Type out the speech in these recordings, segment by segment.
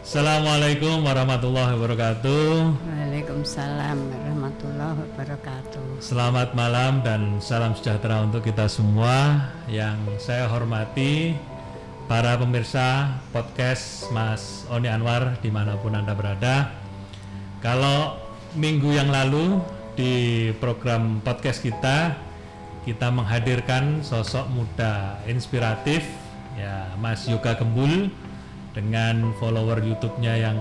Assalamualaikum warahmatullahi wabarakatuh. Waalaikumsalam warahmatullahi wabarakatuh. Selamat malam dan salam sejahtera untuk kita semua. Yang saya hormati para pemirsa podcast Mas Oni Anwar dimanapun Anda berada. Kalau minggu yang lalu di program podcast kita menghadirkan sosok muda inspiratif ya, Mas Yoga Gembul, dengan follower YouTube-nya yang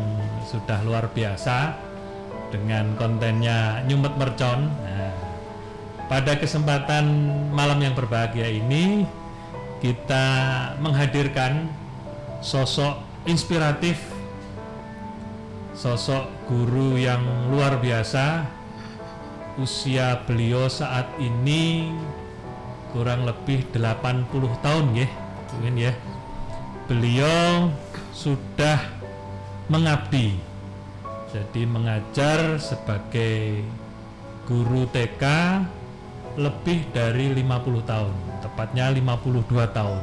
sudah luar biasa, dengan kontennya nyumet mercon. Nah, pada kesempatan malam yang berbahagia ini kita menghadirkan sosok inspiratif, sosok guru yang luar biasa. Usia beliau saat ini kurang lebih 80 tahun ya, mungkin ya. Beliau sudah mengabdi, jadi mengajar sebagai guru TK lebih dari 50 tahun, tepatnya 52 tahun.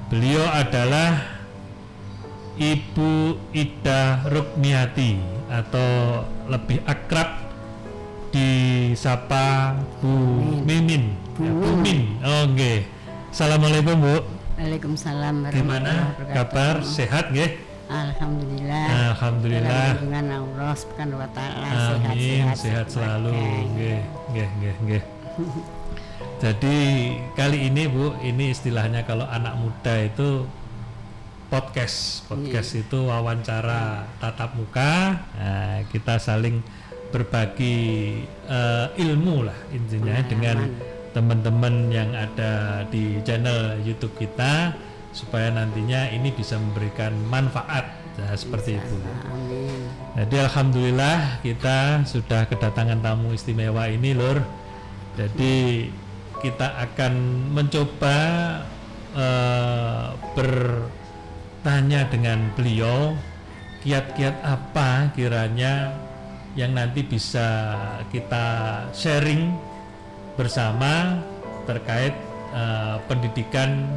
Beliau adalah Ibu Ida Rukmiati atau lebih akrab disapa Bu Mimin. Bu Min. Oh nggih. Assalamualaikum Bu. Waalaikumsalam Gimana kabar? Sehat nggih? Alhamdulillah. Alhamdulillah. Dengan Allah Subhanahu wa taala. Amin, sehat selalu. Nggih. Jadi kali ini Bu, ini istilahnya kalau anak muda itu podcast itu wawancara tatap muka. Nah, kita saling berbagi ilmu lah intinya dengan teman-teman yang ada di channel YouTube kita, supaya nantinya ini bisa memberikan manfaat ya, seperti itu. Amin. Jadi alhamdulillah kita sudah kedatangan tamu istimewa ini Lur. Jadi kita akan mencoba bertanya dengan beliau kiat-kiat apa kiranya yang nanti bisa kita sharing bersama terkait pendidikan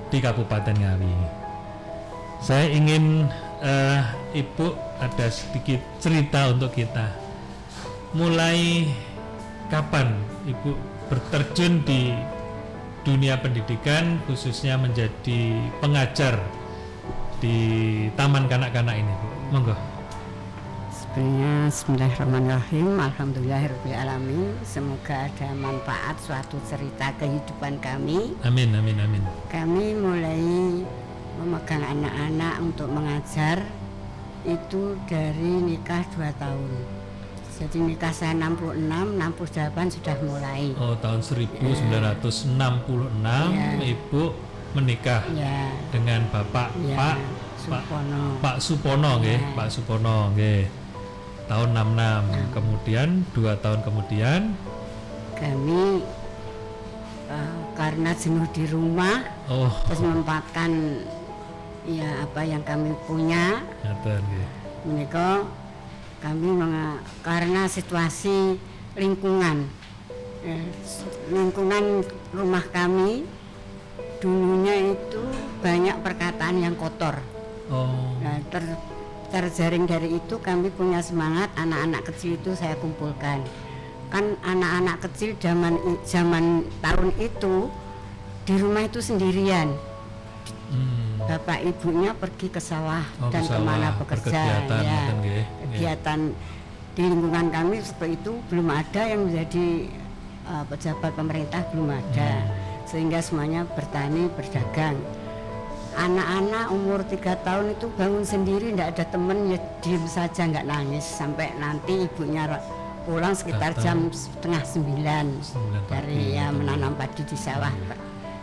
di Kabupaten Ngawi. Saya ingin Ibu ada sedikit cerita untuk kita. Mulai kapan Ibu berterjun di dunia pendidikan, khususnya menjadi pengajar di taman kanak-kanak ini, Bu? Monggo. Sebenarnya bismillahirrahmanirrahim, alhamdulillahirrahmanirrahim. Semoga ada manfaat suatu cerita kehidupan kami. Amin. Kami mulai memegang anak-anak untuk mengajar itu dari nikah 2 tahun. Jadi nikah saya 66, 68 sudah mulai. Oh, tahun 1966 ya. Ibu menikah ya. Dengan Bapak ya. Pak Supono nggih, ya. Pak Supono nggih. Tahun 66, kemudian 2 tahun kemudian kami karena jenuh di rumah, terus memanfaatkan ya apa yang kami punya. Menika kami karena situasi lingkungan rumah kami dulunya itu banyak perkataan yang kotor. Nah, terjaring dari itu kami punya semangat, anak-anak kecil itu saya kumpulkan. kan anak-anak kecil zaman tahun itu di rumah itu sendirian. Bapak ibunya pergi ke sawah dan kemana bekerja ya. Kegiatan di lingkungan kami seperti itu belum ada yang menjadi pejabat pemerintah, belum ada, sehingga semuanya bertani berdagang. Anak-anak umur 3 tahun itu bangun sendiri, tidak ada temen, ya diem saja nggak nangis sampai nanti ibunya pulang sekitar jam 8:30 dari ya menanam padi di sawah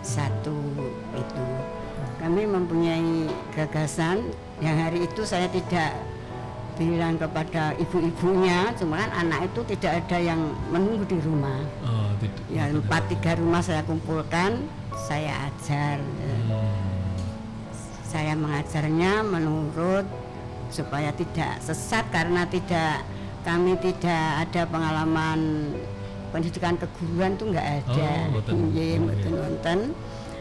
satu itu. Kami mempunyai gagasan yang hari itu saya tidak bilang kepada ibu-ibunya, cuma kan anak itu tidak ada yang menunggu di rumah. Ya 4-3 rumah saya kumpulkan, saya ajar. Saya mengajarnya menurut supaya tidak sesat karena kami tidak ada pengalaman pendidikan keguruan tuh nggak ada. Betul.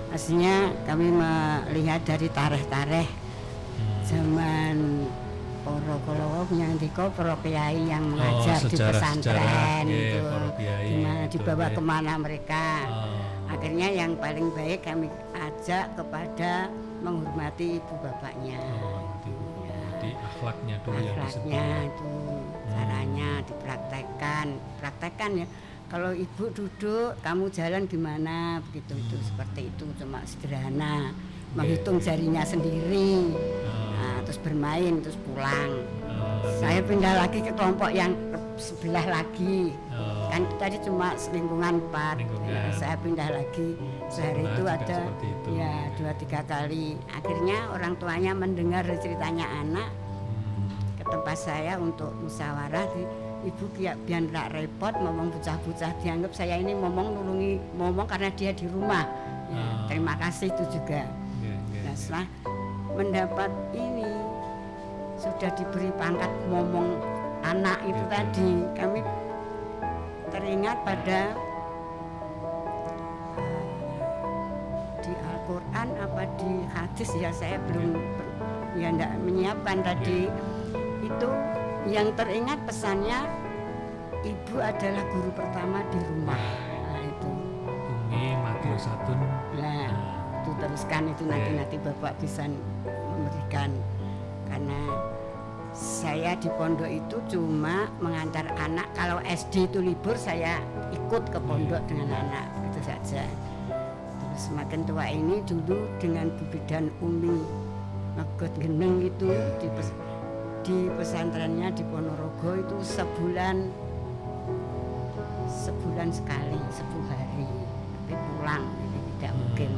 Aslinya kami melihat dari tareh-tareh zaman Poro Nyandiko, para kiai yang mengajar di pesantren itu, dimana dibawa kemana mereka. Akhirnya yang paling baik kami ajak kepada menghormati ibu bapaknya. Jadi akhlaknya dulu itu caranya dipraktekkan ya. Kalau ibu duduk, kamu jalan gimana, begitu itu seperti itu, cuma sederhana, menghitung jarinya sendiri, terus bermain, terus pulang. Saya pindah lagi ke kelompok yang sebelah lagi, kan tadi cuma lingkungan 4, saya pindah lagi sehari itu ada ya 2-3 kali. Akhirnya orang tuanya mendengar ceritanya anak ke tempat saya untuk musyawarah. Ibu biar tidak repot ngomong bocah-bocah, dianggap saya ini ngomong karena dia di rumah. Ya, terima kasih itu juga. Nah, setelah mendapat ini sudah diberi pangkat ngomong anak itu tadi, kami teringat pada di Al-Quran apa di hadis ya, saya belum tidak menyiapkan tadi itu. Yang teringat pesannya, ibu adalah guru pertama di rumah. Nah, itu. Umi Matthew 1. Nah, itu teruskan itu nanti Bapak bisa memberikan. Karena saya di pondok itu cuma mengantar anak. Kalau SD itu libur, saya ikut ke pondok dengan anak, itu saja. Terus semakin tua ini dulu dengan Bu Bidan Umi Megot Geneng itu di pesantrennya di Ponorogo itu sebulan sekali 10 hari tapi pulang, jadi tidak mungkin.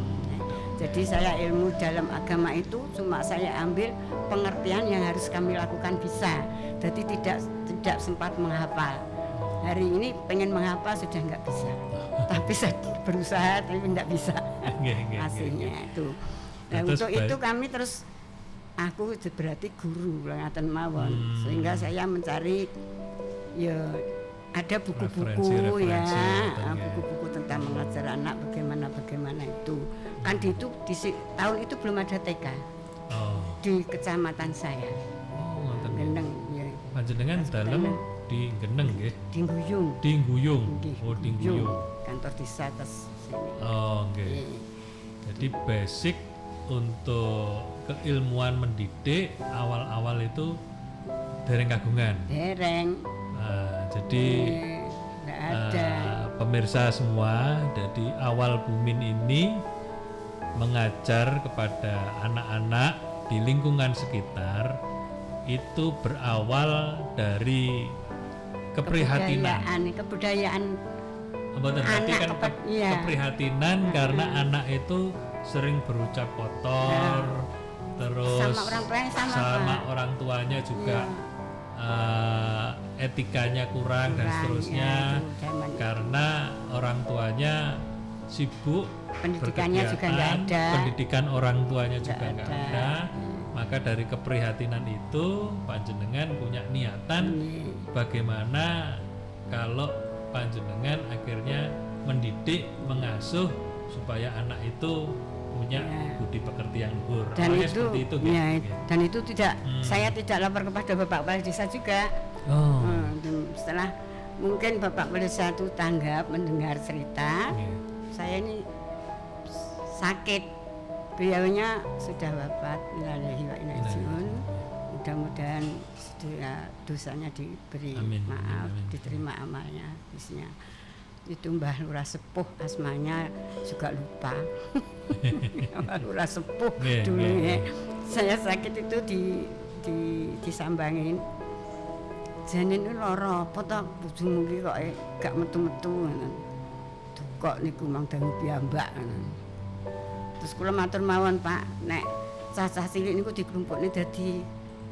Jadi saya ilmu dalam agama itu cuma saya ambil pengertian yang harus kami lakukan bisa, jadi tidak sempat menghafal. Hari ini pengen menghafal sudah nggak bisa, tapi saya berusaha tapi tidak bisa hasilnya itu. Nah, untuk itu kami terus aku berarti guru ngaten mawon, sehingga saya mencari ya ada buku-buku ya, buku-buku tentang mengajar anak bagaimana itu. Kan di tahun itu belum ada TK di kecamatan saya. Geneng ya. Panjenengan dalam di Geneng nggih? Di Nguyung. Di Nguyung. Kantor desa atas sini. Oh, nggih. Jadi basic untuk keilmuan mendidik awal-awal itu dereng kagungan. Jadi pemirsa semua, jadi awal Bumin ini mengajar kepada anak-anak di lingkungan sekitar itu berawal dari keprihatinan. Kebudayaan Berarti kan keprihatinan karena anak itu sering berucap kotor, terus sama orang tuanya juga etikanya kurang dan seterusnya, karena orang tuanya sibuk pendidikannya juga nggak ada, pendidikan orang tuanya juga nggak ada. Maka dari keprihatinan itu panjenengan punya niatan bagaimana kalau panjenengan akhirnya mendidik, mengasuh supaya anak itu punya budi pekerti yang luhur. Dan dan itu tidak saya tidak lapor kepada Bapak Kepala Desa juga. Setelah mungkin Bapak Pelisa itu tanggap mendengar cerita. Nggih. Saya ini sakit, beliaunya sudah wafat, innalillahi wa inna ilaihi raji'un. Mudah-mudahan dosanya diberi Amin, maaf, amin. diterima amalnya, bisnya. Itu Mbah Lurah Sepuh, asmanya juga lupa. Mbah Lurah Sepuh Nggih, dulu nggih, ya. nggih. Saya sakit itu disambangin. Janin itu lara apa ta bojomu iki kok gak metu-metu ngoten. Kok niku mang dangu piyambak ngoten. Terus kula matur mawon Pak, nek cah-cah cilik niku diklumpukne dadi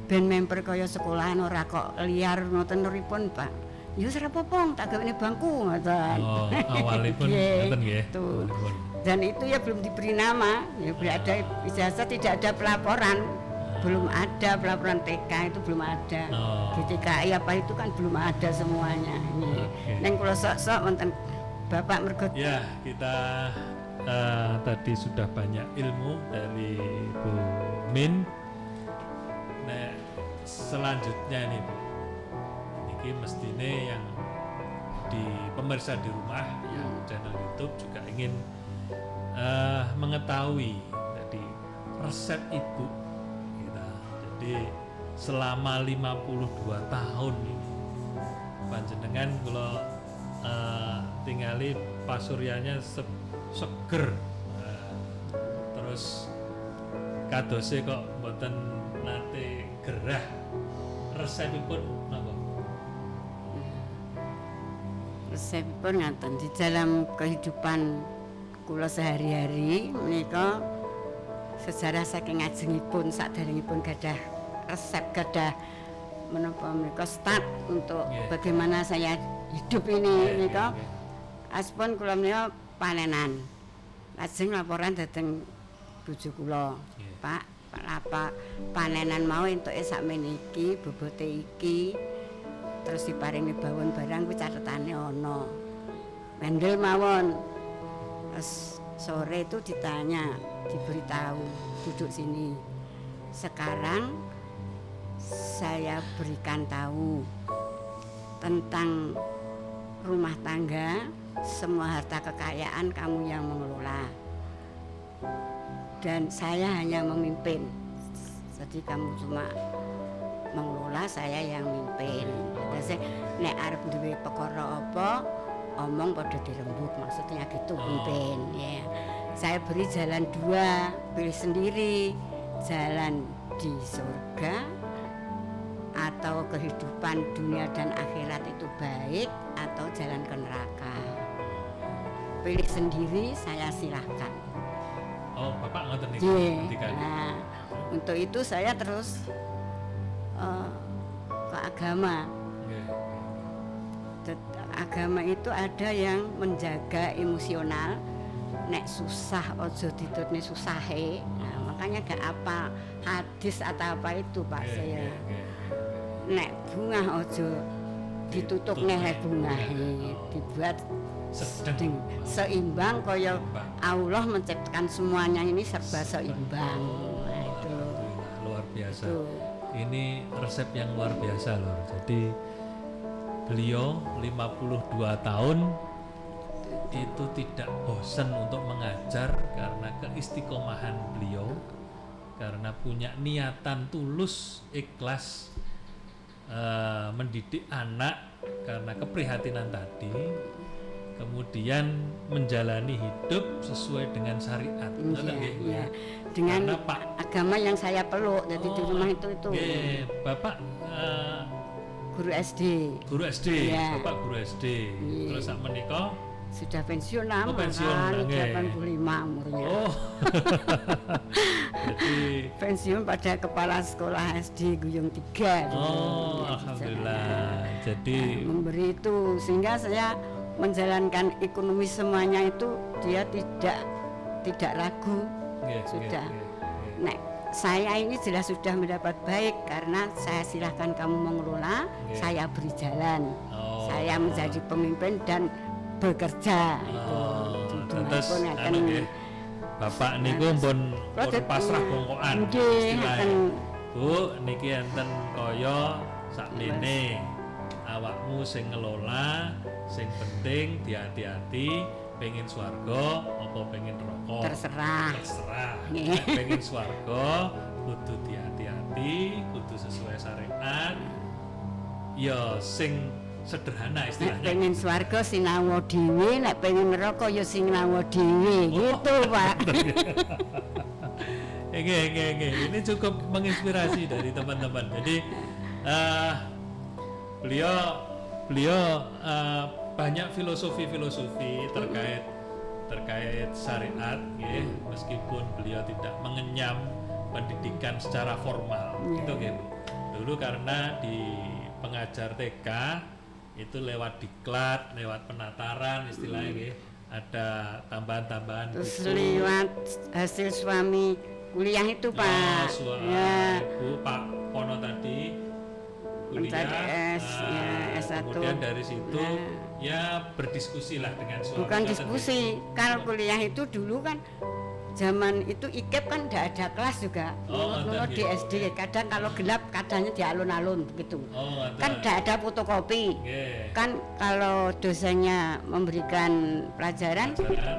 band member kaya sekolahan ora kok liar ngoten nuripun Pak. Ya wis ora apa-apa tak gawene bangku ngoten. Oh, awalipun Nggih, ngoten nggih. tuh. Awalipun. Dan itu ya belum diberi nama, ya belum ada ijazah, tidak ada pelaporan, belum ada pelaporan TK itu belum ada. Oh. GTKI apa itu kan belum ada semuanya. Oke. Neng kula sok-sok wonten Bapak mergo Ya, kita tadi sudah banyak ilmu dari Bu Min. Nah, selanjutnya nih Bu, ini mestine yang di pemirsa di rumah yang channel YouTube juga ingin mengetahui tadi resep Ibu kita. Jadi selama 52 tahun ini panjenengan kalau tinggali pasuryanya seger. Terus kadose kok mboten nate gerah. Resepipun napa? resepipun ngaten di dalam kehidupan kula sehari-hari menika sejarah saking ngajengipun saderengipun gadah resep gadah menapa menika start untuk Yeah. bagaimana saya hidup ini menika aspun kula menika panenan lajeng laporan dhateng bojo kula Yeah. Pak apa panenan mau entuke sakmeniki bobote iki terus diparingi bawon barang kuwi catetane ana mendel mawon. Terus sore itu ditanya, diberitahu duduk sini. Sekarang saya berikan tahu tentang rumah tangga, semua harta kekayaan kamu yang mengelola. Dan saya hanya memimpin. Jadi kamu cuma mengelola, saya yang mimpin. Terus nek arep duwe perkara apa, omong pada dirembuk, maksudnya gitu pimpin ya. Saya beri jalan dua, pilih sendiri, jalan di surga atau kehidupan dunia dan akhirat itu baik atau jalan ke neraka. Pilih sendiri, saya silahkan. Oh, Bapak ngoten niku Yeah. ketika Nah, untuk itu saya terus ke agama. nggih. Agama itu ada yang menjaga emosional. Nek susah ojo ditutne susahe. Nah, makanya gak apa hadis atau apa itu Pak Nggih, saya. nggih, nggih. Nek bunga ojo ditutup neh bunga dibuat Sedeng. seimbang kaya Seimbang. Allah menciptakan semuanya ini serba seimbang. Nah, itu. Alhamdulillah, luar biasa. Itu. Ini resep yang luar biasa loh. Jadi beliau 52 tahun itu tidak bosan untuk mengajar karena keistiqomahan beliau, karena punya niatan tulus, ikhlas mendidik anak karena keprihatinan tadi, kemudian menjalani hidup sesuai dengan syariat. Betul nggih, Bu, Iya. ya? Dengan Karena Pak agama yang saya peluk jadi di rumah itu nggih, Bapak guru SD guru SD, Iya. Bapak guru SD. Iya. Terus sak menika sudah pensiun lama pensiun, kan nggih. 85 umurnya. oh. Jadi Pensiun pada kepala sekolah SD Guyung 3. oh, alhamdulillah. Jadi Memberi itu sehingga saya menjalankan ekonomi semuanya itu dia tidak ragu. nggih, Sudah. nggih, nggih. Nek saya ini jelas sudah mendapat baik karena saya silahkan kamu mengelola, Nggih. saya beri jalan. Oh. Saya menjadi pemimpin dan bekerja itu. Terus Dudungipun ngaten. anu nggih. Bapak niku pun pasrah bongkokan Nggih, istilahnya. ngaten. Bu, niki enten kaya sakmene awakmu sing ngelola, sing penting hati-hati, pengen swarga apa pengen neraka. Terserah. Nek pengen swarga kudu hati-hati, kudu sesuai syariat. Ya sing sederhana Nek istilahnya. pengen swarga sinawa dhewe, nek pengen neraka ya sinawa dhewe, gitu Pak. Ini cukup menginspirasi dari teman-teman. Jadi beliau banyak filosofi terkait syariat, meskipun beliau tidak mengenyam pendidikan secara formal. Itu Bu. Dulu karena di pengajar TK itu lewat diklat, lewat penataran istilahnya ada tambahan-tambahan. Terus gitu. lewat hasil suami kuliah itu Pak. Ibu Pak Pono tadi kuliah, S1. kemudian dari situ ya berdiskusi lah dengan suami. Bukan diskusi, kalau kuliah itu dulu kan zaman itu IKEP kan tidak ada kelas juga. Dulu di SD kadang kalau gelap kadangnya di alun-alun begitu. Kan tidak ada fotokopi. Kan kalau dosennya memberikan pelajaran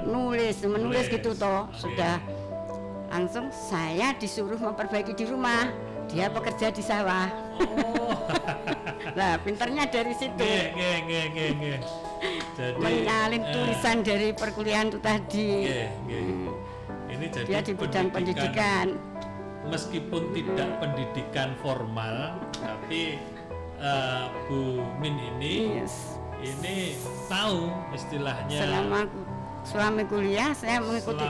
menulis gitu toh. Sudah langsung saya disuruh memperbaiki di rumah. Dia bekerja di sawah. Lah pinternya dari situ. Jadi menyalin tulisan dari perkuliahan itu tadi. Ini jadi dia di bidang pendidikan. Meskipun tidak pendidikan formal, tapi Bu Min ini tahu istilahnya. Selama suami kuliah saya mengikuti.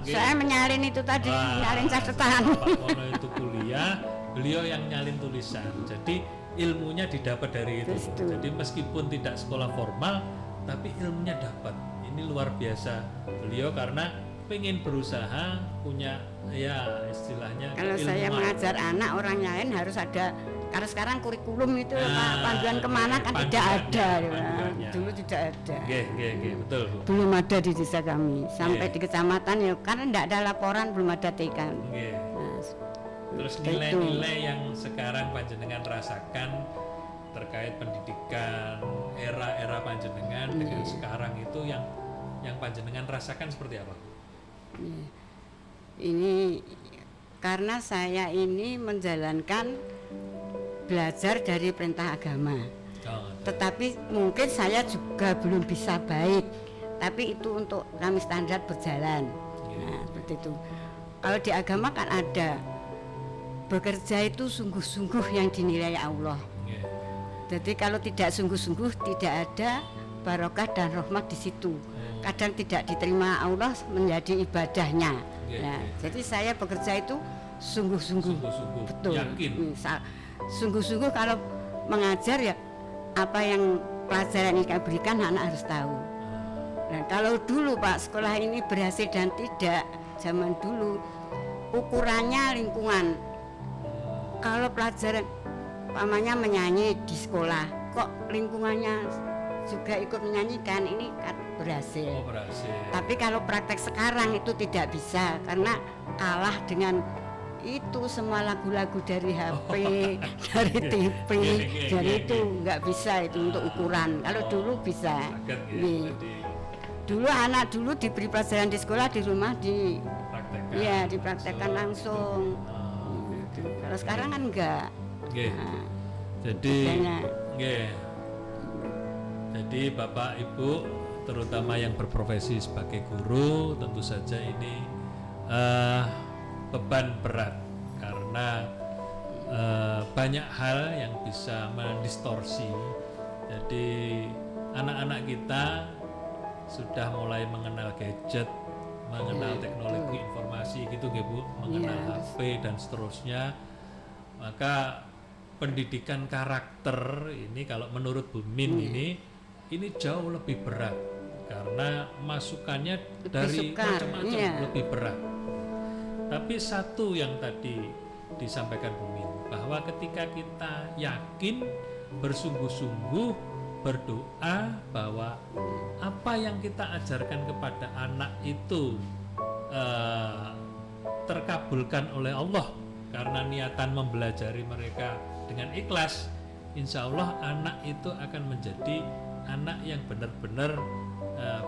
Saya menyalin itu tadi, menyalin catatan. Pak Mono itu kuliah, beliau yang nyalin tulisan. Jadi ilmunya didapat dari itu. Jadi meskipun tidak sekolah formal, tapi ilmunya dapat. Ini luar biasa beliau karena pengen berusaha punya ya istilahnya kalau ilmuwan. Saya mengajar anak orang lain harus ada, karena sekarang kurikulum itu panduan kemana kan tidak ada ya. Dulu tidak ada. Betul Bu. Belum ada di desa kami sampai di kecamatan ya karena tidak ada laporan, belum ada TK. Terus nilai-nilai yang sekarang panjenengan rasakan terkait pendidikan era panjenengan dengan sekarang itu yang panjenengan rasakan seperti apa? Ini karena saya ini menjalankan belajar dari perintah agama. Tetapi mungkin saya juga belum bisa baik. Tapi itu untuk kami standar berjalan. Nah, seperti itu. Kalau di agama kan ada bekerja itu sungguh-sungguh yang dinilai Allah. Jadi kalau tidak sungguh-sungguh tidak ada barokah dan rahmat di situ. Kadang tidak diterima Allah menjadi ibadahnya. Jadi saya bekerja itu sungguh-sungguh. Betul. Yakin. Sungguh-sungguh kalau mengajar ya apa yang pelajaran yang kami berikan anak harus tahu. Nah, kalau dulu Pak sekolah ini berhasil dan tidak, zaman dulu ukurannya lingkungan. Kalau pelajaran pamannya menyanyi di sekolah, kok lingkungannya juga ikut menyanyikan, ini kan berhasil. Tapi kalau praktek sekarang itu tidak bisa karena kalah dengan itu semua lagu-lagu dari HP, dari TV, dari itu nggak bisa itu untuk ukuran. Kalau dulu bisa. Dulu anak dulu diberi pelajaran di sekolah, di rumah dipraktekkan langsung. Kalau sekarang kan enggak. Jadi Bapak Ibu terutama yang berprofesi sebagai guru tentu saja ini beban berat karena banyak hal yang bisa mendistorsi. Jadi anak-anak kita sudah mulai mengenal gadget, mengenal teknologi informasi gitu Bu, mengenal HP dan seterusnya. Maka pendidikan karakter ini kalau menurut Bu Min ini jauh lebih berat karena masukannya dari macam-macam lebih berat. Tapi satu yang tadi disampaikan Bu Min bahwa ketika kita yakin, bersungguh-sungguh berdoa bahwa apa yang kita ajarkan kepada anak itu terkabulkan oleh Allah karena niatan mempelajari mereka dengan ikhlas, insya Allah anak itu akan menjadi anak yang benar-benar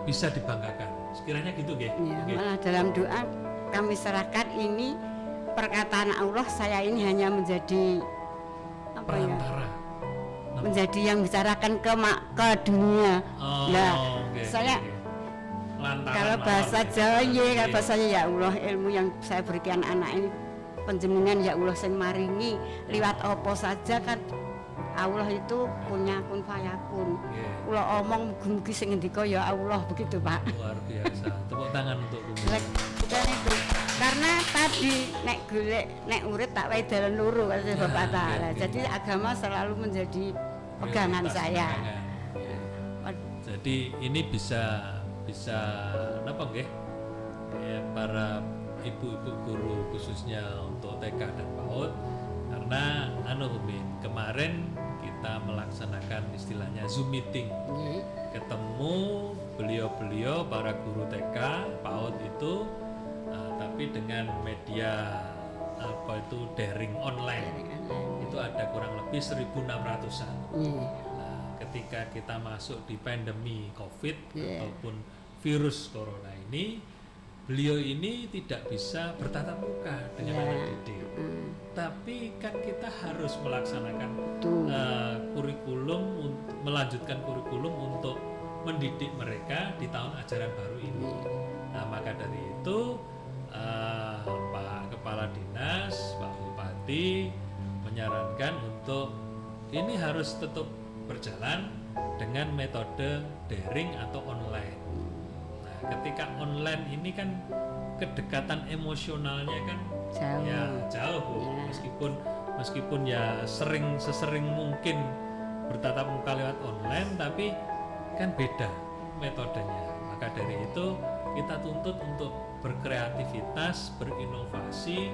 bisa dibanggakan. Sekiranya gitu, nggih. Ya, malah dalam doa kami serahkan ini perkataan Allah, saya ini hanya menjadi apa ya? Perantara. Menjadi yang bicarakan ke dunia. Saya Lantaran kalau bahasa Jawa kalau bahasanya ya Allah, ilmu yang saya berikan anak ini penjenengan ya Allah sing maringi liwat apa saja kan Allah itu punya kun fayakun. Kula omong mugi-mugi sing ngendika ya Allah, begitu Pak. Luar biasa. Tepuk tangan untuk Bumi. Karena tadi nek golek nek urip tak wae dalan loro kata Bapak Taala. Jadi agama selalu menjadi pegangan saya. Jadi ini bisa napa nggih? Ya, para ibu-ibu guru khususnya untuk TK dan PAUD, karena kemarin kita melaksanakan istilahnya Zoom meeting. Ketemu beliau-beliau para guru TK, PAUD itu tapi dengan media apa itu daring online. Itu ada kurang lebih 1.600-an. Ketika kita masuk di pandemi COVID ataupun virus corona ini, beliau ini tidak bisa bertatap muka dengan anak didik. Tapi kan kita harus melaksanakan kurikulum, melanjutkan kurikulum untuk mendidik mereka di tahun ajaran baru ini. Nah, maka dari itu Pak Kepala Dinas, Pak Bupati menyarankan untuk ini harus tetap berjalan dengan metode daring atau online. Nah, ketika online ini kan kedekatan emosionalnya kan jauh Bu. Meskipun ya sesering mungkin bertatap muka lewat online, tapi kan beda metodenya. Maka dari itu kita tuntut untuk berkreativitas, berinovasi.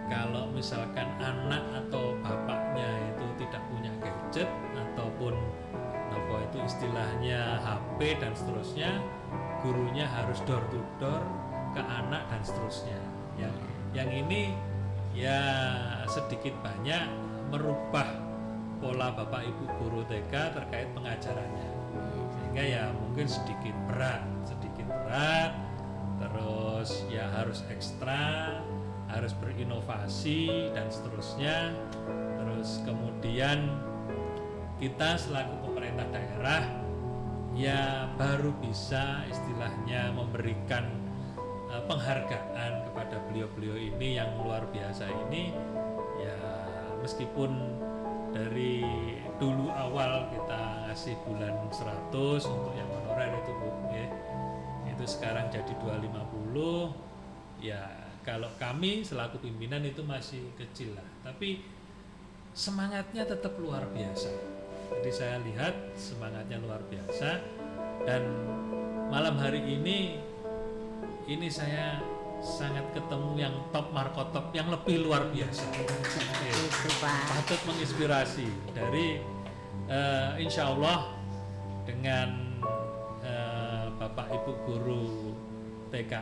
Kalau misalkan anak atau bapaknya itu tidak punya gadget ataupun apa itu istilahnya HP dan seterusnya, gurunya harus door to door ke anak dan seterusnya. Yang ini ya sedikit banyak merubah pola bapak ibu guru TK terkait pengajarannya, sehingga ya mungkin sedikit berat, terus ya harus ekstra, harus berinovasi dan seterusnya. Terus kemudian kita selaku pemerintah daerah ya baru bisa istilahnya memberikan penghargaan kepada beliau-beliau ini yang luar biasa ini. Ya meskipun dari dulu awal kita ngasih bulan 100 untuk yang honorer itu Bu, ya. Itu sekarang jadi 250. Ya kalau kami selaku pimpinan itu masih kecil lah, tapi semangatnya tetap luar biasa. Jadi saya lihat semangatnya luar biasa, dan malam hari ini saya sangat ketemu yang top markotop yang lebih luar biasa. Patut menginspirasi dari insya Allah dengan Bapak Ibu guru TK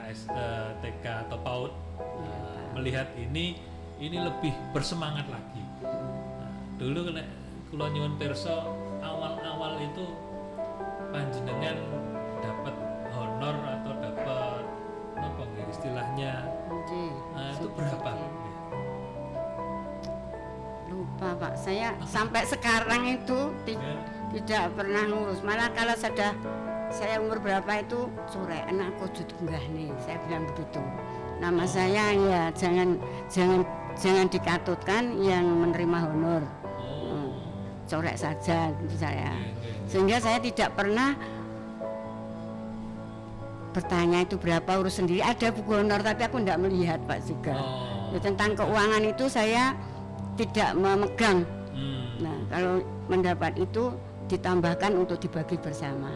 atau PAUD melihat ini lebih bersemangat lagi. Dulu kula nyuwun pirsa awal-awal itu panjenengan dapat honor atau dapat apa istilahnya itu berapa? Lupa Pak, saya sampai sekarang itu tidak pernah ngurus. Malah kalau saya umur berapa itu sore anak kujut enggak nih, saya bilang begitu. Nama saya ya jangan dikatutkan yang menerima honor. Corek saja gitu saya. Sehingga saya tidak pernah bertanya itu berapa, urus sendiri. Ada buku honor tapi aku tidak melihat Pak Siga. Ya, tentang keuangan itu saya tidak memegang. Nah kalau mendapat itu ditambahkan untuk dibagi bersama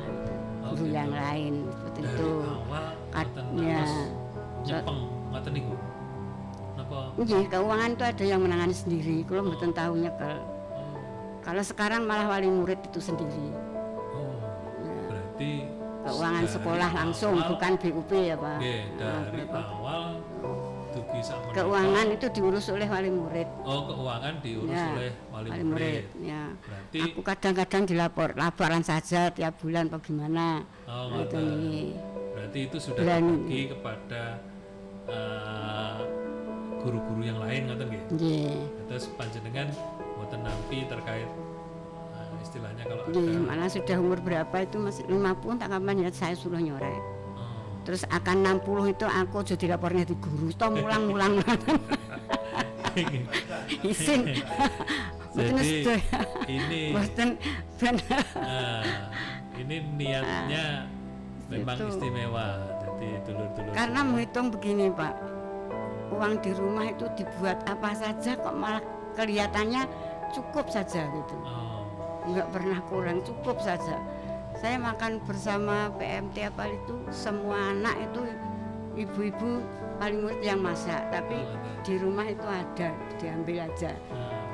guru yang lain seperti dari itu. Ya. Nyepeng ngoten niku. Napa? Nggih, keuangan itu ada yang menangani sendiri. Kula mboten tahu nyekel. Kalau sekarang malah wali murid itu sendiri. Berarti keuangan sekolah langsung, bukan BUP ya Pak. Dari awal dugi sakmenika. Keuangan itu diurus oleh wali murid. Oh, keuangan diurus Ya, oleh wali murid. Ya. Berarti Aku kadang-kadang laporan saja tiap bulan bagaimana. oh, Itu ngoten. nih. Berarti itu sudah Bulan dibagi kepada guru-guru yang lain ngoten nggih. Nggih. Terus panjenengan mboten nampi terkait istilahnya kalau Nggih, ada malah sudah umur berapa itu masih 50 tak kapan ya saya suruh nyorek. oh, Terus akan 60 itu aku jadi lapornya di guru, toh mulang-mulang. Isin. Jadi ini Boten benar. ini niatnya memang Itu. istimewa. Jadi dulur-dulur Karena menghitung begini, Pak. Uang di rumah itu dibuat apa saja kok malah kelihatannya cukup saja gitu. oh, Enggak pernah kurang, cukup saja. Saya makan bersama PMT apa itu, semua anak itu ibu-ibu paling murid yang masak, tapi di rumah itu ada, diambil aja.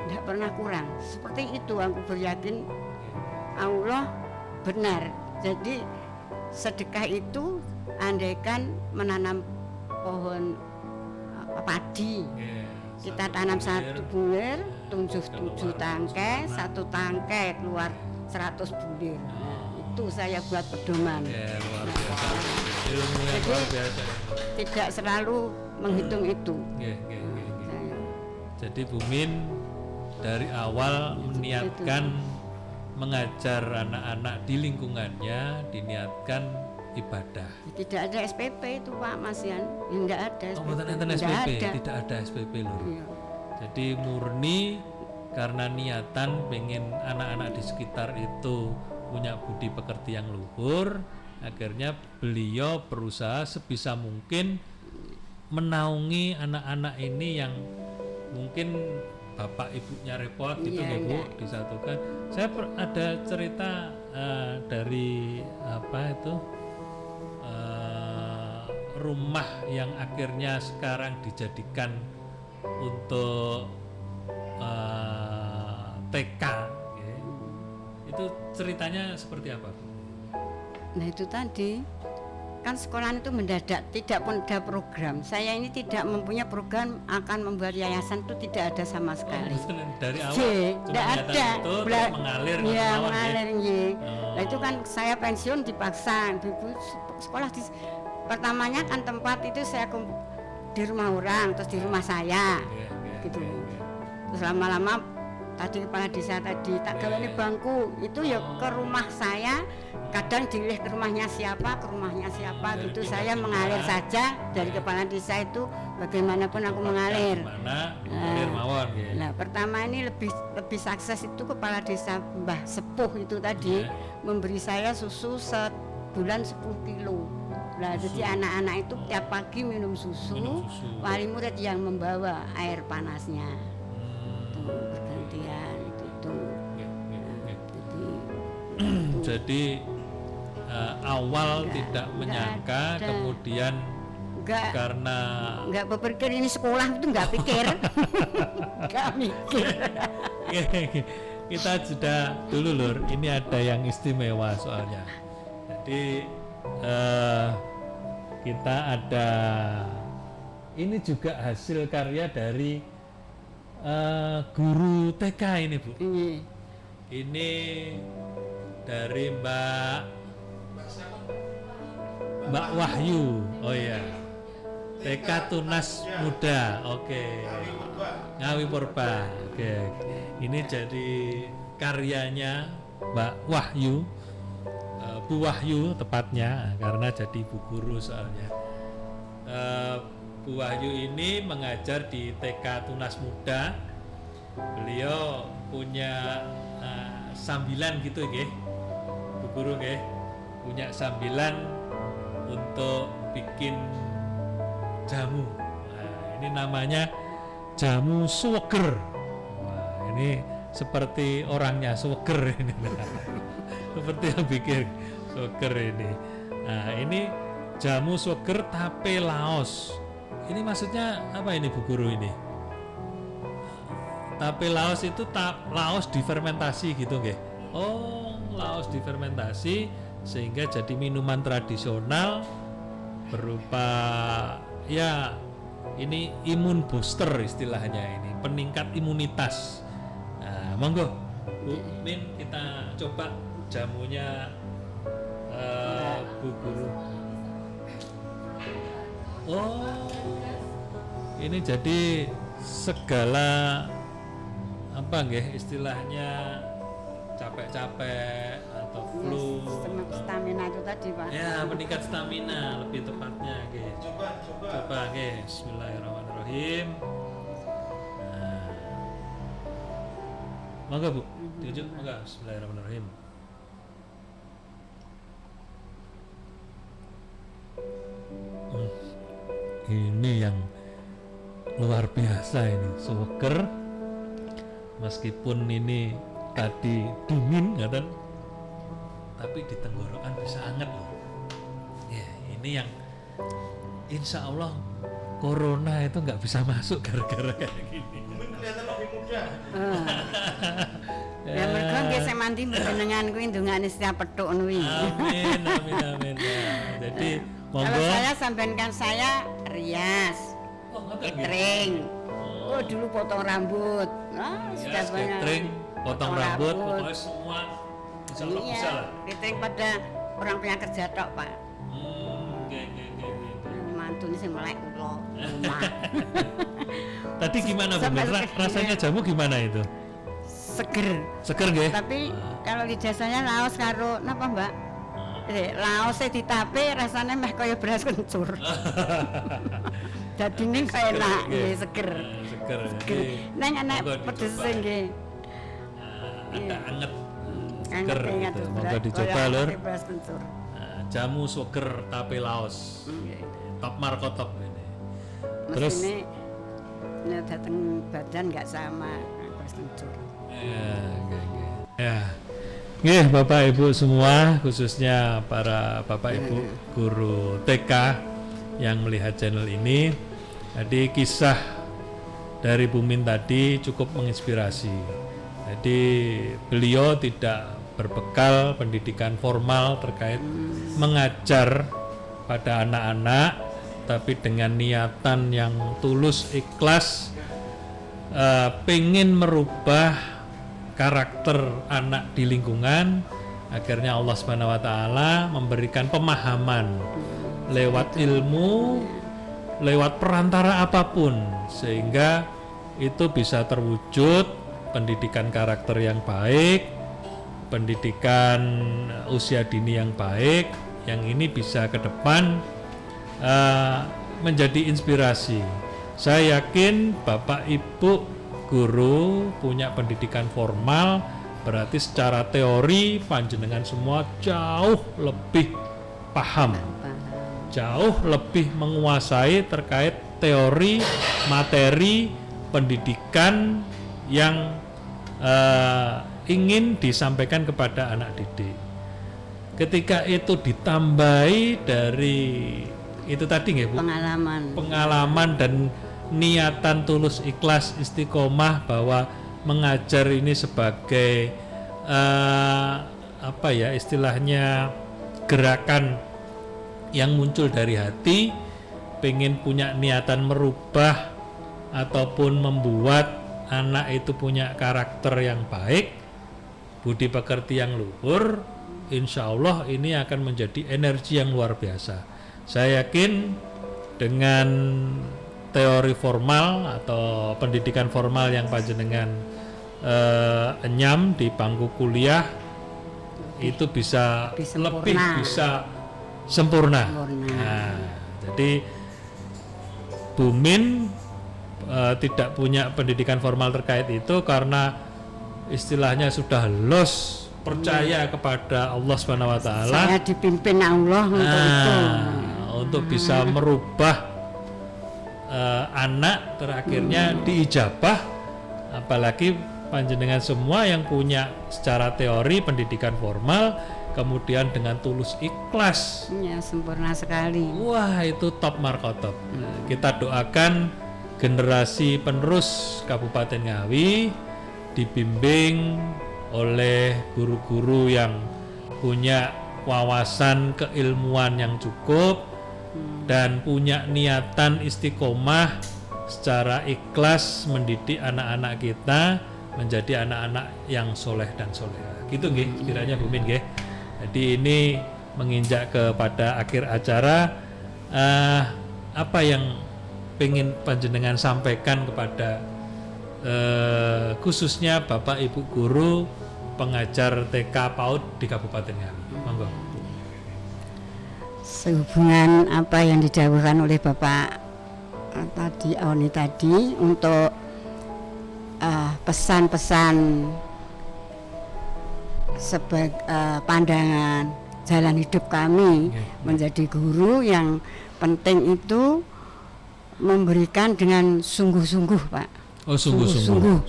Enggak pernah kurang. Seperti itu aku beryakin Allah benar. Jadi sedekah itu andaikan menanam pohon padi, kita tanam satu bulir, 7 tangkai, satu tangkai keluar 100 bulir. Nah, itu saya buat pedoman. ya, luar biasa. Ilmu yang luar biasa. Tidak selalu menghitung itu. Nggih, nggih, nggih, nggih. Saya. Jadi Bu Min dari awal meniatkan mengajar anak-anak di lingkungannya, diniatkan ibadah. Tidak ada SPP itu Pak Mas Yan. Tidak ada SPP. Oh, mboten enten Tidak SPP, ada. tidak ada SPP lho. Iya. Jadi murni karena niatan pengen anak-anak di sekitar itu punya budi pekerti yang luhur, akhirnya beliau berusaha sebisa mungkin menaungi anak-anak ini yang mungkin bapak ibunya repot gitu Iya, ya Bu, iya. disatukan. Saya ada cerita dari apa itu rumah yang akhirnya sekarang dijadikan untuk TK ya. Itu ceritanya seperti apa? Nah itu tadi kan sekolahan itu mendadak, tidak pun ada program. Saya ini tidak mempunyai program akan membuat yayasan, itu tidak ada sama sekali. Dari awal J, cuma tidak niatan ada. itu terus mengalir Iya, mawon, mengalir ya. nggih. Oh. Nah itu kan saya pensiun dipaksa, ibu sekolah di pertamanya kan tempat itu saya di rumah orang, terus di rumah saya, Iya, iya, gitu. iya, iya. Terus lama-lama tadi kepala desa tadi tak gawe Iya. bangku itu ya ke rumah saya, kadang dilih ke rumahnya siapa Dari gitu. pindah Saya pindah. mengalir saja dari kepala desa itu bagaimanapun aku mengalir. Mana mengalir mawon ya. Nah pertama ini lebih sukses itu kepala desa Mbah Sepuh itu tadi Iya. memberi saya susu sebulan 10 kilo. Nah jadi anak-anak itu tiap pagi minum susu, Minum susu. wali murid yang membawa air panasnya. Hmm, Tuh, bergantian itu. iya, iya, iya. Jadi Jadi awal Enggak, tidak enggak menyangka, ada. kemudian enggak karena berpikir ini sekolah itu enggak pikir. Enggak mikir. kita sudah dulu Lur, ini ada yang istimewa soalnya. Jadi kita ada ini juga hasil karya dari guru TK ini Bu. Iya. Ini dari Mbak Wahyu. Oh iya. TK Tunas Muda. Oke. Ngawi Purba. Oke. Ini jadi karyanya Mbak Wahyu. Bu Wahyu tepatnya karena jadi bu guru soalnya. Bu Wahyu ini mengajar di TK Tunas Muda. Beliau punya sambilan gitu nggih. Bu guru nggih. Punya sambilan untuk bikin jamu. Nah, ini namanya jamu suweger. Wah, ini seperti orangnya suweger ini. Seperti yang bikin suweger ini. Nah, ini jamu suweger tape laos. Ini maksudnya apa ini Bu Guru ini? Tape laos itu laos difermentasi gitu nggih. Oh, laos difermentasi sehingga jadi minuman tradisional berupa ya ini imun booster istilahnya, ini peningkat imunitas. Nah, monggo Bu Min, kita coba jamunya Bu Guru. Oh, ini jadi segala apa nggih istilahnya, capek-capek atau flu, Stamina itu tadi Pak. ya meningkat stamina lebih tepatnya nggih. Coba nggih, bismillahirrahmanirrahim. Nah, monggo Bu, diujuk monggo, bismillahirrahmanirrahim. Ini yang luar biasa ini, seger. Meskipun ini tadi dingin kan, tapi di tenggorokan bisa hangat loh. Ya, ini yang insya Allah corona itu nggak bisa masuk gara-gara kayak gini. Kelihatan lebih muda. Ya mergo nggih sing mandi panjenengan kuwi ndongane setiap petuk kuwi. Amin, amin, amin. Ya, jadi Kalau monggo. saya sampaikan saya rias, Oh, ngoten nggih. catering. Oh dulu potong rambut. Sudah Ya, banyak. catering, potong rambut, pokoknya semua insya Allah Iya, bisa lah. catering pada orang punya kerja tok Pak. Oke. Mantu ini sing melek kula. Rumah. Tadi gimana Bu? Sampai Rasanya jamu gimana itu? Seger. Seger nggih? Tapi kalau lidah saya laos karo napa Mbak? Laosnya ditape rasanya meh kaya beras kencur. Jadi ini kaya enak, nggih, seger. Seger. Seger. Neng enak Monggo pedes dicoba. nggih. Agak anget. Anget Seger ingat gitu. Monggo dicoba lur. beras kencur. Nah, jamu seger tape laos. Top markotop ini. Terus Ini datang badan nggak sama beras kencur. ya. Nggih Bapak Ibu semua, khususnya para Bapak Ibu guru TK yang melihat channel ini. Jadi kisah dari Bu Min tadi cukup menginspirasi. Jadi beliau tidak berbekal pendidikan formal terkait mengajar pada anak-anak, tapi dengan niatan yang tulus, ikhlas, pengen merubah karakter anak di lingkungan. Akhirnya Allah Subhanahu wa taala memberikan pemahaman lewat ilmu, lewat perantara apapun, sehingga itu bisa terwujud pendidikan karakter yang baik, pendidikan usia dini yang baik, yang ini bisa ke depan menjadi inspirasi. Saya yakin Bapak Ibu guru punya pendidikan formal, berarti secara teori panjenengan semua jauh lebih paham, jauh lebih menguasai terkait teori materi pendidikan yang ingin disampaikan kepada anak didik. Ketika itu ditambahi dari itu tadi nggih Bu, pengalaman dan niatan tulus ikhlas istiqomah bahwa mengajar ini sebagai apa ya istilahnya, gerakan yang muncul dari hati, pengen punya niatan merubah ataupun membuat anak itu punya karakter yang baik, budi pekerti yang luhur, insya Allah ini akan menjadi energi yang luar biasa. Saya yakin dengan teori formal atau pendidikan formal yang panjenengan enyam di bangku kuliah itu bisa lebih bisa sempurna. Nah, jadi Bu Min tidak punya pendidikan formal terkait itu karena istilahnya sudah los percaya kepada Allah Subhanahu wa taala. Saya dipimpin Allah untuk itu. Untuk bisa merubah anak terakhirnya diijabah, apalagi panjenengan semua yang punya secara teori pendidikan formal kemudian dengan tulus ikhlas, ya sempurna sekali. Wah, itu top markotop. Kita doakan generasi penerus Kabupaten Ngawi dibimbing oleh guru-guru yang punya wawasan keilmuan yang cukup, dan punya niatan istiqomah secara ikhlas mendidik anak-anak kita menjadi anak-anak yang soleh dan soleha. Gitu nggih kiranya Bu Min nggih. Jadi ini menginjak kepada akhir acara, apa yang pengen panjenengan sampaikan kepada khususnya Bapak Ibu guru pengajar TK PAUD di Kabupaten Ngawi. Monggo. Sehubungan apa yang didhawuhkan oleh Bapak Oni tadi untuk pesan-pesan sebagai pandangan jalan hidup kami menjadi guru, yang penting itu memberikan dengan sungguh-sungguh, Pak. Oh, sungguh-sungguh.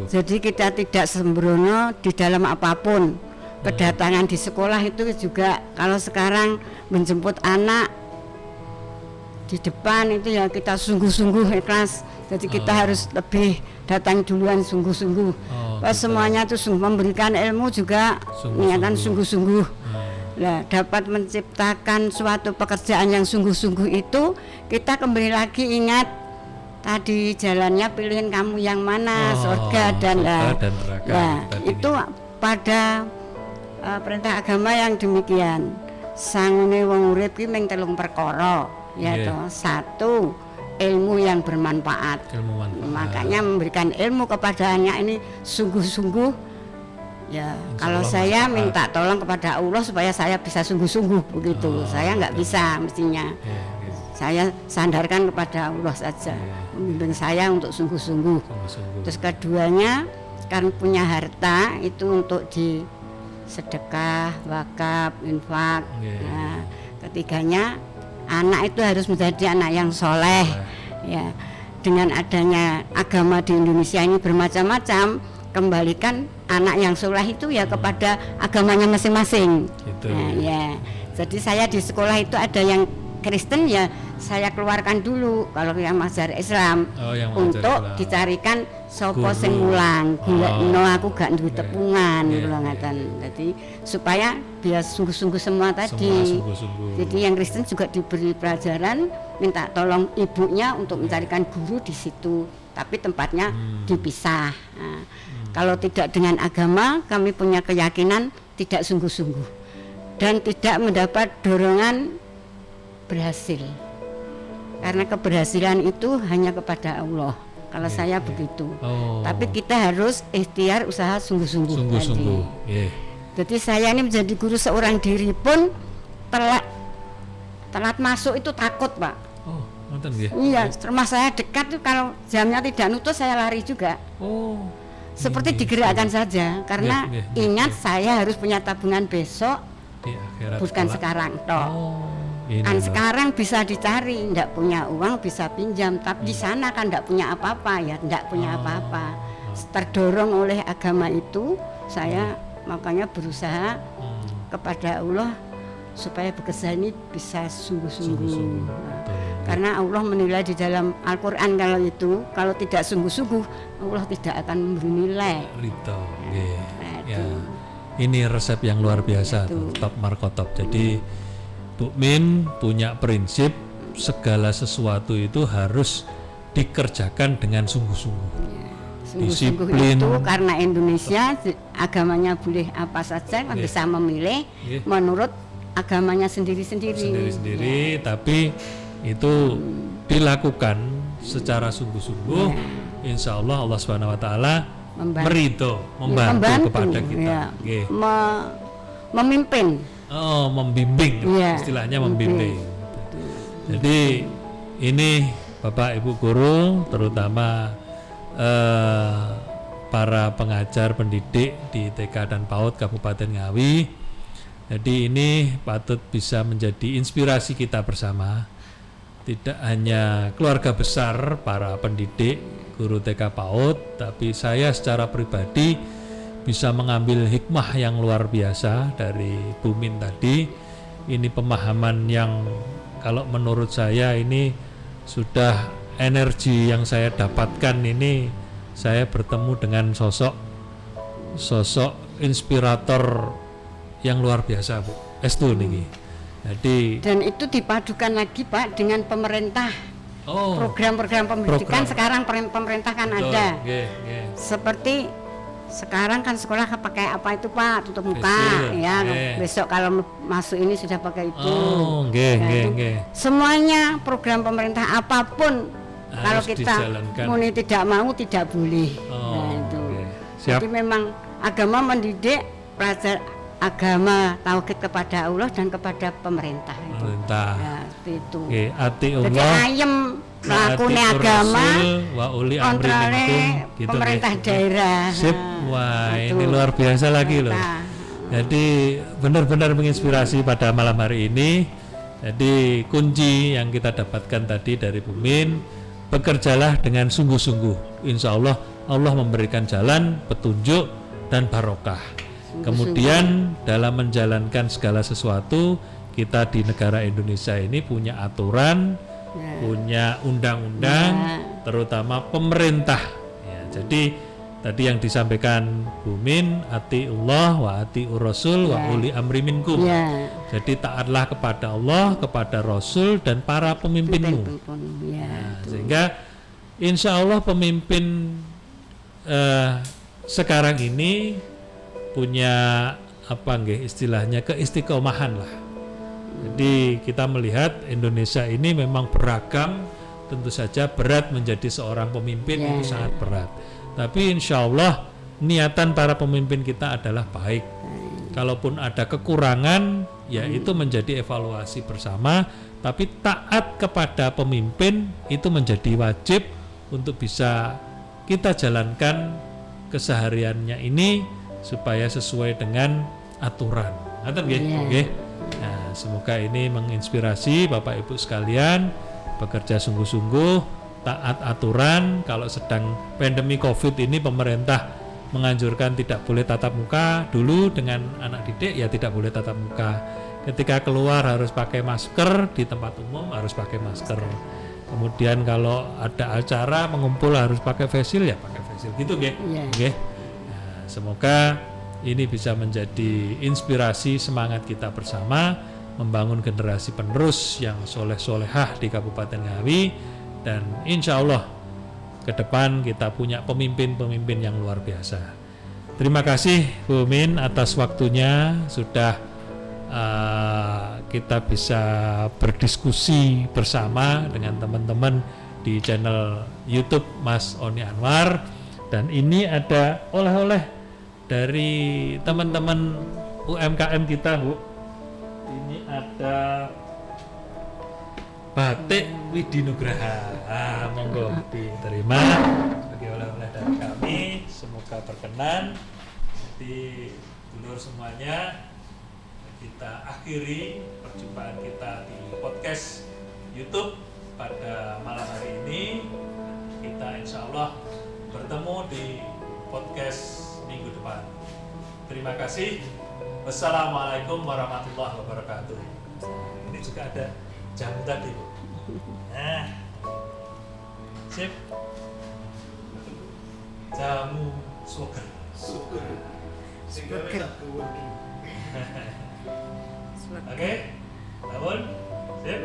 Jadi kita tidak sembrono di dalam apapun. Kedatangan di sekolah itu juga, kalau sekarang menjemput anak di depan itu ya kita sungguh-sungguh ikhlas. Jadi kita harus lebih datang duluan sungguh-sungguh. Pas semuanya itu memberikan ilmu juga niatan sungguh-sungguh. Nah, dapat menciptakan suatu pekerjaan yang sungguh-sungguh itu, kita kembali lagi ingat tadi jalannya pilihin kamu yang mana, surga dan neraka. Nah, itu pada perintah agama yang demikian. Sangune wong urip ki mung 3 perkara, ya toh. 1, ilmu yang bermanfaat. Makanya memberikan ilmu kepada anak ini sungguh-sungguh. Ya, kalau saya minta tolong kepada Allah supaya saya bisa sungguh-sungguh begitu. Saya nggak bisa mestinya. Saya sandarkan kepada Allah saja, membimbing saya untuk sungguh-sungguh. Terus keduanya, kan punya harta itu untuk di sedekah, wakaf, infak. Nah, ketiganya, anak itu harus menjadi anak yang soleh. Ya, dengan adanya agama di Indonesia ini bermacam-macam, kembalikan anak yang soleh itu ya kepada agamanya masing-masing. Gitu. Nah, ya. Jadi saya di sekolah itu ada yang Kristen, ya saya keluarkan dulu kalau yang mengajar Islam untuk dicarikan sopo sing mulang. No, aku gak duwe tepungan kula ngaten. Jadi supaya biar sungguh-sungguh semua tadi. Jadi yang Kristen juga diberi pelajaran, minta tolong ibunya untuk mencarikan guru di situ, tapi tempatnya dipisah. Nah, kalau tidak dengan agama, kami punya keyakinan tidak sungguh-sungguh dan tidak mendapat dorongan berhasil. Karena keberhasilan itu hanya kepada Allah. Kalau saya begitu. Tapi kita harus ikhtiar usaha sungguh-sungguh. Jadi saya ini menjadi guru seorang diri pun telat masuk itu takut, Pak. Iya, rumah saya dekat tuh, kalau jamnya tidak nutus saya lari juga. Seperti digerakkan saja, karena ingat saya harus punya tabungan besok, bukan sekarang toh. Kan sekarang bisa dicari, tidak punya uang bisa pinjam, tapi di sana kan tidak punya apa-apa, ya tidak punya apa-apa. Terdorong oleh agama itu, saya makanya berusaha kepada Allah supaya bekerja ini bisa sungguh-sungguh. Karena Allah menilai di dalam Al-Quran kalau tidak sungguh-sungguh, Allah tidak akan memberi nilai. Ini resep yang luar biasa, top markotop. Jadi Bu Min punya prinsip segala sesuatu itu harus dikerjakan dengan sungguh-sungguh. Disiplin itu karena Indonesia agamanya boleh apa saja, bisa memilih menurut agamanya sendiri-sendiri. Tapi itu dilakukan secara sungguh-sungguh, insya Allah Allah Subhanahu Wa Taala membantu kepada kita, memimpin, membimbing, istilahnya membimbing. Jadi ini Bapak Ibu guru, terutama para pengajar pendidik di TK dan PAUD Kabupaten Ngawi. Jadi ini patut bisa menjadi inspirasi kita bersama. Tidak hanya keluarga besar para pendidik guru TK PAUD, tapi saya secara pribadi bisa mengambil hikmah yang luar biasa dari Bu Min tadi. Ini pemahaman yang kalau menurut saya ini sudah energi yang saya dapatkan ini, saya bertemu dengan sosok inspirator yang luar biasa, Bu. Estu niki. Jadi Dan itu dipadukan lagi Pak dengan pemerintah. Program-program pendidikan sekarang pemerintah kan betul, ada. nggih. Seperti sekarang kan sekolah pakai apa itu Pak, tutup muka Fasil, ya. nggih. Besok kalau masuk ini sudah pakai itu. Nggih. Semuanya program pemerintah apapun kalau Harus kita dijalankan. muni tidak mau tidak boleh. Nah itu. Nggih. Siap. Jadi memang agama mendidik pelajar agama tauhid kepada Allah dan kepada pemerintah itu. Pemerintah. Ya, seperti itu. Nggih, ati Jadi Allah ayem melakukan wa ati agama Rasul, wa uli amri kontrole minkum gitu. pemerintah nggih. daerah. Sip. Nah, Wah, itu. ini luar biasa lagi loh. Pemerintah. Jadi benar-benar menginspirasi pada malam hari ini. Jadi kunci yang kita dapatkan tadi dari Bu Min, bekerjalah dengan sungguh-sungguh. Insya Allah Allah memberikan jalan, petunjuk dan barokah. Kemudian dalam menjalankan segala sesuatu, kita di negara Indonesia ini punya aturan, punya undang-undang, terutama pemerintah. Ya, jadi tadi yang disampaikan Bu Min, atiullah wa atiur rasul wa uli amri minkum. Ya. Jadi taatlah kepada Allah, kepada Rasul dan para pemimpinmu. Ya, Nah, sehingga insya Allah pemimpin sekarang ini punya apa nggih istilahnya keistiqomahan lah. Jadi kita melihat Indonesia ini memang beragam, tentu saja berat menjadi seorang pemimpin itu sangat berat. Tapi insya Allah niatan para pemimpin kita adalah baik. Kalaupun ada kekurangan, ya itu menjadi evaluasi bersama. Tapi taat kepada pemimpin itu menjadi wajib untuk bisa kita jalankan kesehariannya ini supaya sesuai dengan aturan. Nggih. Nah, semoga ini menginspirasi Bapak Ibu sekalian bekerja sungguh-sungguh, taat aturan. Kalau sedang pandemi Covid ini pemerintah menganjurkan tidak boleh tatap muka dulu dengan anak didik, ya tidak boleh tatap muka. Ketika keluar harus pakai masker, di tempat umum harus pakai masker. Kemudian kalau ada acara mengumpul harus pakai face shield, ya pakai face shield gitu nggih. Nggih. Nah, semoga ini bisa menjadi inspirasi semangat kita bersama membangun generasi penerus yang soleh-solehah di Kabupaten Ngawi, dan insya Allah ke depan kita punya pemimpin-pemimpin yang luar biasa. Terima kasih Bu Min atas waktunya, sudah kita bisa berdiskusi bersama dengan teman-teman di channel YouTube Mas Oni Anwar. Dan ini ada oleh-oleh dari teman-teman UMKM kita, Bu. Ini ada batik Widinugraha. Monggo diterima sebagai oleh-oleh dari kami. Semoga berkenan. Jadi dulur semuanya, kita akhiri perjumpaan kita di podcast YouTube pada malam hari ini. Kita insya Allah bertemu di podcast minggu depan. Terima kasih. Wassalamualaikum warahmatullahi wabarakatuh. Ini juga ada jamu tadi, Bu. Nah, sip. Jamu sugar. Oke, bangun. Sip.